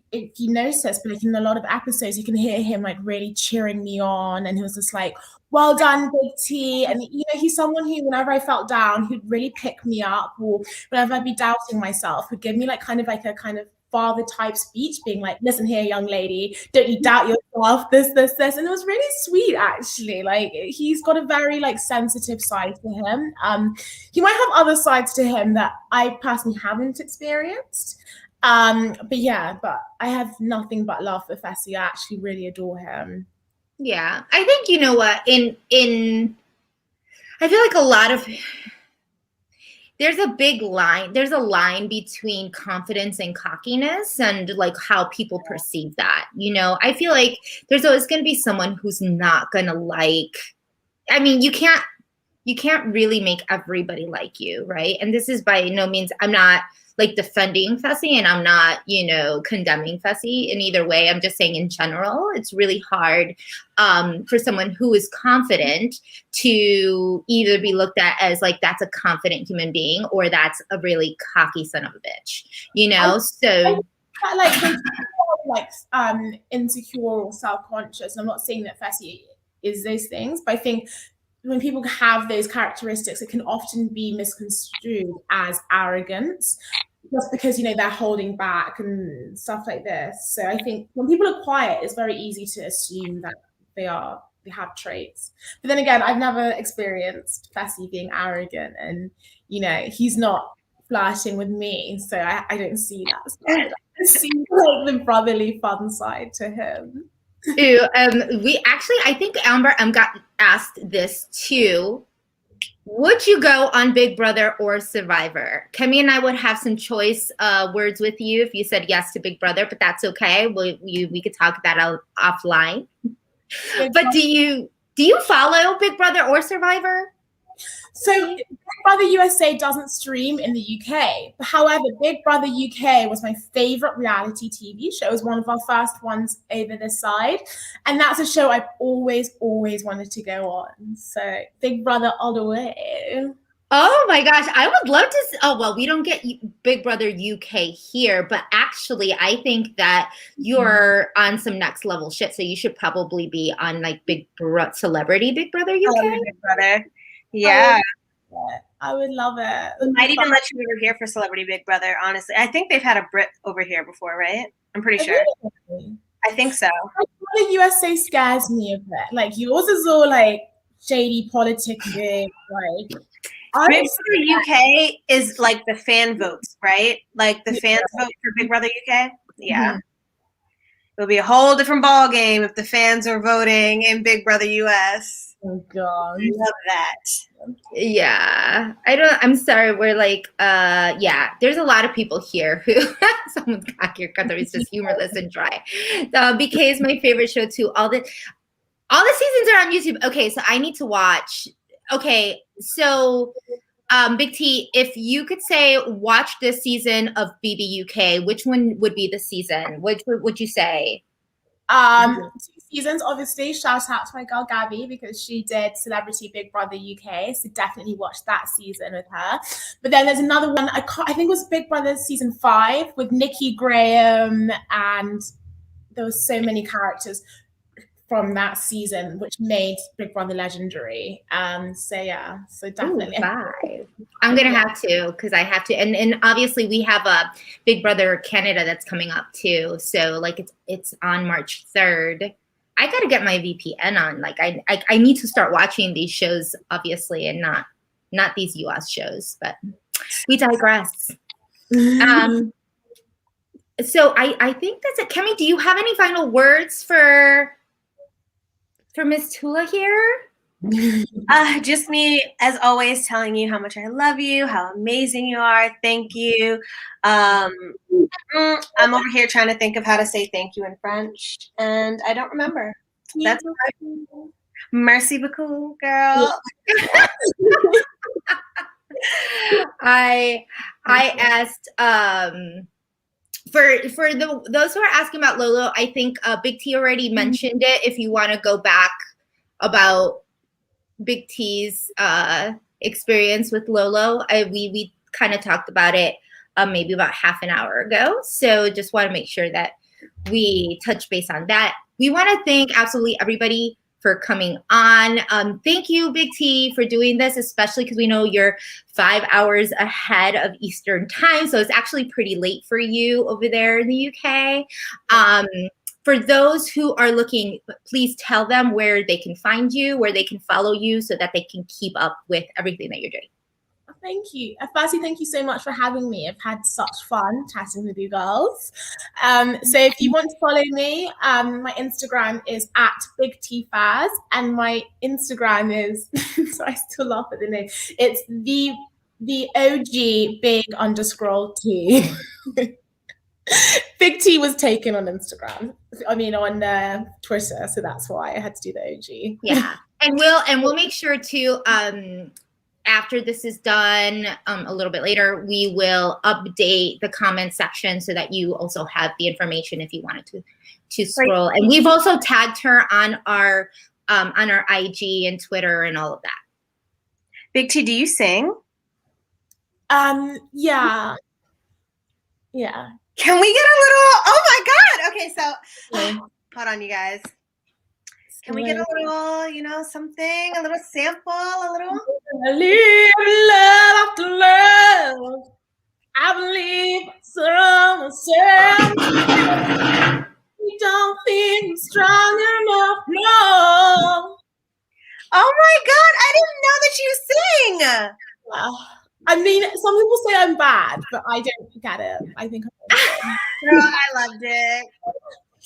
notice this, but like in a lot of episodes, you can hear him like really cheering me on. And he was just like, well done, Big T. And you know, he's someone who, whenever I felt down, he'd really pick me up, or whenever I'd be doubting myself, would give me like kind of like a kind of father type speech, being like, listen here, young lady, don't you doubt yourself, this. And it was really sweet, actually. Like, he's got a very like sensitive side to him. He might have other sides to him that I personally haven't experienced. But yeah, but I have nothing but love for Fessy. I actually really adore him. Yeah. I think, you know what, I feel like a lot of, there's a line between confidence and cockiness and like how people perceive that. You know, I feel like there's always going to be someone who's not going to like, I mean, you can't really make everybody like you, right? And this is by no means, I'm not like defending Fessy and I'm not, you know, condemning Fessy in either way. I'm just saying in general, it's really hard for someone who is confident to either be looked at as like, that's a confident human being or that's a really cocky son of a bitch, you know? Like insecure or self-conscious. I'm not saying that Fessy is those things, but I think when people have those characteristics, it can often be misconstrued as arrogance, just because, you know, they're holding back and stuff like this. So I think when people are quiet, it's very easy to assume that they have traits. But then again, I've never experienced Fessy being arrogant, and you know, he's not flirting with me, so I don't see that side. I see like the brotherly fun side to him. Ooh, we actually, I think Amber got asked this too. Would you go on Big Brother or Survivor? Kemi and I would have some choice words with you if you said yes to Big Brother, but that's okay. We could talk that out offline. But do you follow Big Brother or Survivor? So Big Brother USA doesn't stream in the UK. However, Big Brother UK was my favorite reality TV show. It was one of our first ones over this side. And that's a show I've always wanted to go on. So Big Brother all the way. Oh my gosh, I would love to. Oh, well, we don't get Big Brother UK here, but actually, I think that you're on some next level shit. So you should probably be on like Celebrity Big Brother UK. Big Brother. Yeah. I would love it. We might even let you over here for Celebrity Big Brother, honestly. I think they've had a Brit over here before, right? I'm pretty sure. I think so. The USA scares me a bit. Like, yours is all like shady politics, like Big Brother UK is like the fan votes, right? Like the fans vote for Big Brother UK. Yeah. Mm-hmm. It'll be a whole different ball game if the fans are voting in Big Brother US. Oh God. I love that. Yeah. I'm sorry, we're like yeah, there's a lot of people here who someone's got your cutter is just humorless and dry. BK is my favorite show too. All the seasons are on YouTube. Okay, so I need to watch. Okay, so Big T, if you could say watch this season of BB UK, which one would be the season? Which would you say? 2 seasons, obviously. Shout out to my girl Gabby because she did Celebrity Big Brother UK, so definitely watch that season with her. But then there's another one. I think it was Big Brother season 5 with Nikki Graham, and there was so many characters from that season, which made Big Brother legendary. So yeah, so definitely. Ooh, 5. I'm gonna have to, because I have to, and obviously we have a Big Brother Canada that's coming up too. So like it's on March 3rd. I gotta get my VPN on. Like I need to start watching these shows, obviously, and not these US shows. But we digress. So I think that's it. Kemi, do you have any final words for Miss Tula here? Just me, as always, telling you how much I love you, how amazing you are. Thank you. I'm over here trying to think of how to say thank you in French, and I don't remember. That's merci beaucoup, girl. I asked for those who are asking about Lolo, I think Big T already mentioned it. If you want to go back about Big T's experience with Lolo. We kind of talked about it maybe about half an hour ago. So just want to make sure that we touch base on that. We want to thank absolutely everybody for coming on. Thank you, Big T, for doing this, especially because we know you're 5 hours ahead of Eastern time. So it's actually pretty late for you over there in the UK. For those who are looking, please tell them where they can find you, where they can follow you so that they can keep up with everything that you're doing. Thank you. Firstly, thank you so much for having me. I've had such fun chatting with you girls. So if you want to follow me, my Instagram is @BigTFaz, and my Instagram is, so I still laugh at the name, it's the OG big_T. Big T was taken on Instagram. I mean, on Twitter, so that's why I had to do the OG. Yeah, and we'll make sure to after this is done, a little bit later, we will update the comment section so that you also have the information if you wanted to scroll. And we've also tagged her on our IG and Twitter and all of that. Big T, do you sing? Yeah. Can we get a little? Oh my God! Okay, so hold on, you guys. Can we get a little, something, a little sample, a little? I live love after love. I believe myself. You don't think I'm strong enough, no. Oh my God, I didn't know that you sing. I mean, some people say I'm bad, but I don't get it. I think I'm Girl, I loved it.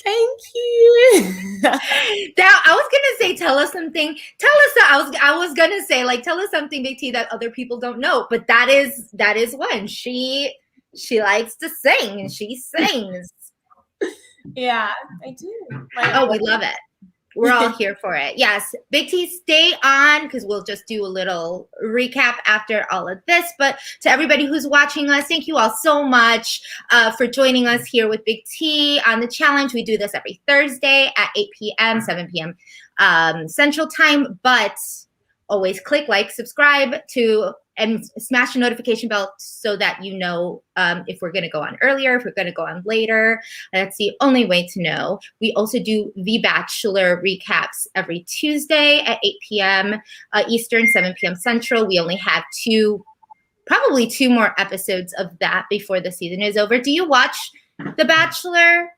Thank you. Now, I was gonna say, tell us something. Tell us. I was gonna say, like, tell us something, Big T, that other people don't know. But that is one. She likes to sing, and she sings. Yeah, I do. We love it. We're all here for it. Yes, Big T, stay on because we'll just do a little recap after all of this. But to everybody who's watching us, thank you all so much for joining us here with Big T on the challenge. We do this every Thursday at 8 p.m., 7 p.m. Central Time. But always click like, subscribe and smash the notification bell so that you know if we're going to go on earlier, if we're going to go on later. That's the only way to know. We also do The Bachelor recaps every Tuesday at 8 p.m. Eastern, 7 p.m. Central. We only have probably two more episodes of that before the season is over. Do you watch The Bachelor?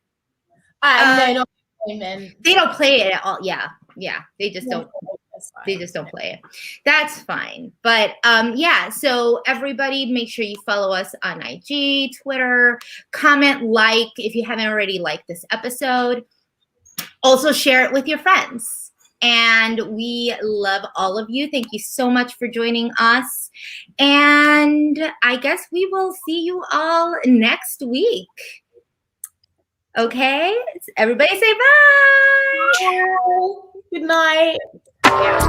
No, not women. They don't play it at all. Yeah. They just don't. They just don't play it. That's fine. But so everybody make sure you follow us on IG, Twitter, comment, like if you haven't already liked this episode. Also share it with your friends. And we love all of you. Thank you so much for joining us. And I guess we will see you all next week. Okay? Everybody say bye. Good night. Yeah.